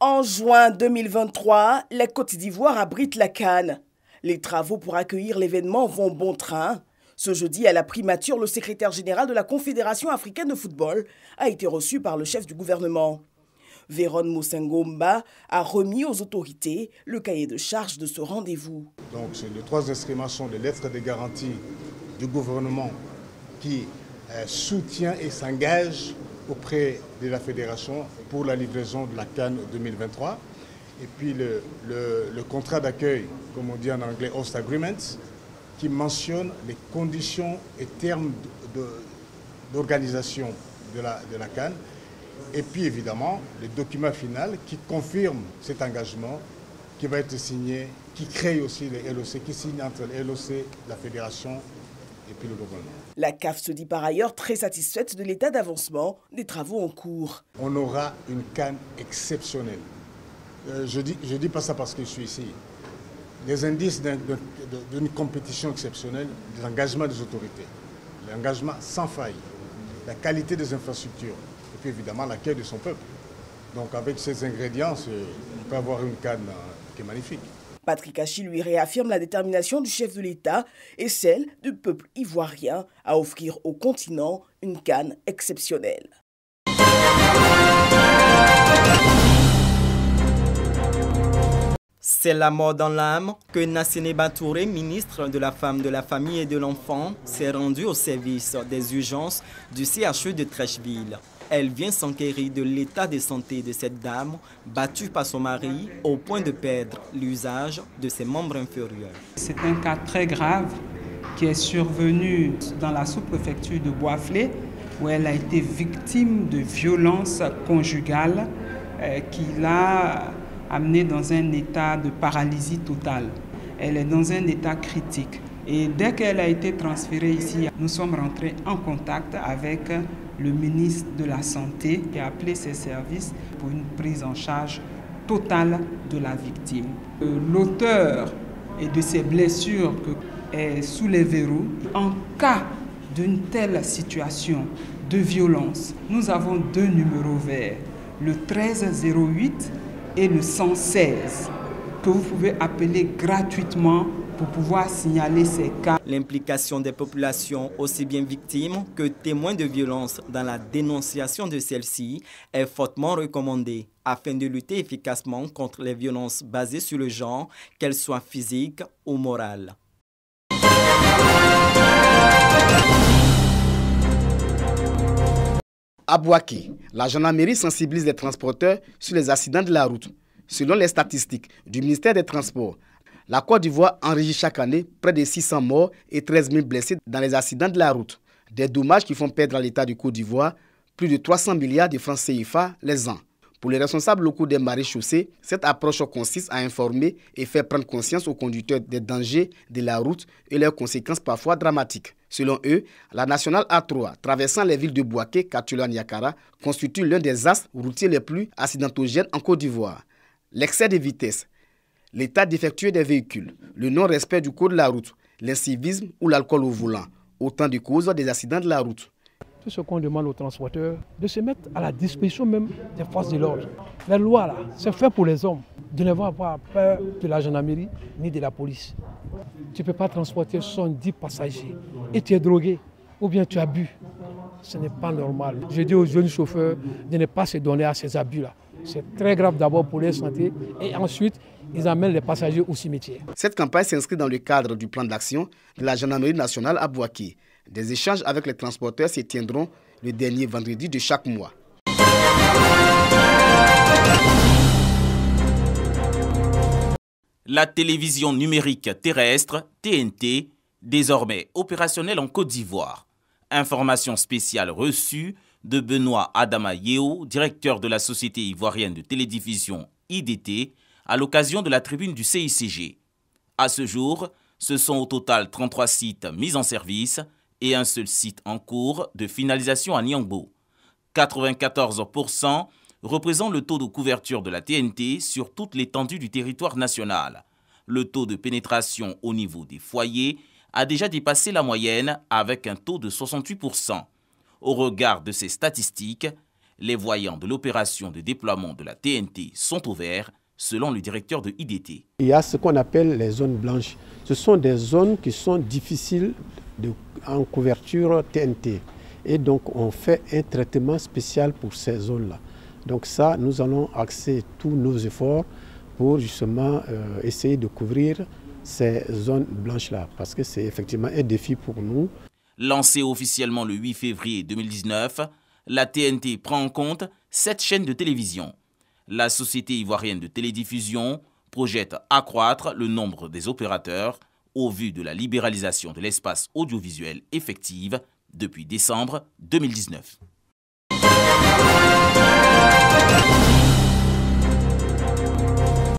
En juin 2023, la Côte d'Ivoire abrite la CAN. Les travaux pour accueillir l'événement vont bon train. Ce jeudi, à la primature, le secrétaire général de la Confédération africaine de football a été reçu par le chef du gouvernement. Véron Moussengomba a remis aux autorités le cahier de charge de ce rendez-vous. Donc, les trois instruments sont des lettres de garantie du gouvernement qui soutient et s'engage auprès de la fédération pour la livraison de la CAN 2023. Et puis le contrat d'accueil, comme on dit en anglais, host agreement, qui mentionne les conditions et termes d'organisation de la CAN. Et puis évidemment, le document final qui confirme cet engagement qui va être signé, qui crée aussi les LOC, qui signe entre les LOC, la fédération et puis le gouvernement. La CAF se dit par ailleurs très satisfaite de l'état d'avancement des travaux en cours. On aura une CAN exceptionnelle. Je dis pas ça parce que je suis ici. Les indices d'une compétition exceptionnelle, l'engagement des autorités, l'engagement sans faille, la qualité des infrastructures et puis évidemment l'accueil de son peuple. Donc avec ces ingrédients, on peut avoir une CAN qui est magnifique. Patrick Achi lui réaffirme la détermination du chef de l'État et celle du peuple ivoirien à offrir au continent une CAN exceptionnelle. C'est la mort dans l'âme que Nassene Batouré, ministre de la Femme, de la Famille et de l'Enfant, s'est rendu au service des urgences du CHU de Treichville. Elle vient s'enquérir de l'état de santé de cette dame, battue par son mari au point de perdre l'usage de ses membres inférieurs. C'est un cas très grave qui est survenu dans la sous-préfecture de Boisflé, où elle a été victime de violences conjugales qui l'a amenée dans un état de paralysie totale. Elle est dans un état critique. Et dès qu'elle a été transférée ici, nous sommes rentrés en contact avec le ministre de la Santé qui a appelé ses services pour une prise en charge totale de la victime. L'auteur de ces blessures est sous les verrous. En cas d'une telle situation de violence, nous avons deux numéros verts, le 1308 et le 116, que vous pouvez appeler gratuitement pour pouvoir signaler ces cas. L'implication des populations, aussi bien victimes que témoins de violences dans la dénonciation de celles-ci, est fortement recommandée afin de lutter efficacement contre les violences basées sur le genre, qu'elles soient physiques ou morales. À Bouaké, la gendarmerie sensibilise les transporteurs sur les accidents de la route. Selon les statistiques du ministère des Transports, la Côte d'Ivoire enregistre chaque année près de 600 morts et 13 000 blessés dans les accidents de la route. Des dommages qui font perdre à l'État du Côte d'Ivoire plus de 300 milliards de francs CFA les ans. Pour les responsables locaux des maréchaussées, cette approche consiste à informer et faire prendre conscience aux conducteurs des dangers de la route et leurs conséquences parfois dramatiques. Selon eux, la nationale A3, traversant les villes de Bouaké, Katulan et Yakara, constitue l'un des axes routiers les plus accidentogènes en Côte d'Ivoire. L'excès de vitesse, l'état défectueux des véhicules, le non-respect du code de la route, l'incivisme ou l'alcool au volant, autant de causes des accidents de la route. Tout ce qu'on demande aux transporteurs, de se mettre à la disposition même des forces de l'ordre. La loi, là, c'est fait pour les hommes. De ne pas avoir peur de la gendarmerie ni de la police. Tu ne peux pas transporter 70 passagers et tu es drogué ou bien tu as bu. Ce n'est pas normal. Je dis aux jeunes chauffeurs de ne pas se donner à ces abus-là. C'est très grave d'abord pour leur santé et ensuite, ils amènent les passagers au cimetière. Cette campagne s'inscrit dans le cadre du plan d'action de la gendarmerie nationale à Bouaké. Des échanges avec les transporteurs se tiendront le dernier vendredi de chaque mois. La télévision numérique terrestre, TNT, désormais opérationnelle en Côte d'Ivoire. Information spéciale reçue de Benoît Adama Yeo, directeur de la Société ivoirienne de télédiffusion IDT, à l'occasion de la tribune du CICG. À ce jour, ce sont au total 33 sites mis en service et un seul site en cours de finalisation à Niangbo. 94% représente le taux de couverture de la TNT sur toute l'étendue du territoire national. Le taux de pénétration au niveau des foyers a déjà dépassé la moyenne avec un taux de 68%. Au regard de ces statistiques, Les voyants de l'opération de déploiement de la TNT sont ouverts, selon le directeur de IDT. Il y a ce qu'on appelle les zones blanches. Ce sont des zones qui sont difficiles en couverture TNT. Et donc on fait un traitement spécial pour ces zones-là. Donc ça, nous allons axer tous nos efforts pour justement essayer de couvrir ces zones blanches-là, parce que c'est effectivement un défi pour nous. Lancée officiellement le 8 février 2019, la TNT prend en compte 7 chaînes de télévision. La société ivoirienne de télédiffusion projette accroître le nombre des opérateurs au vu de la libéralisation de l'espace audiovisuel effective depuis décembre 2019.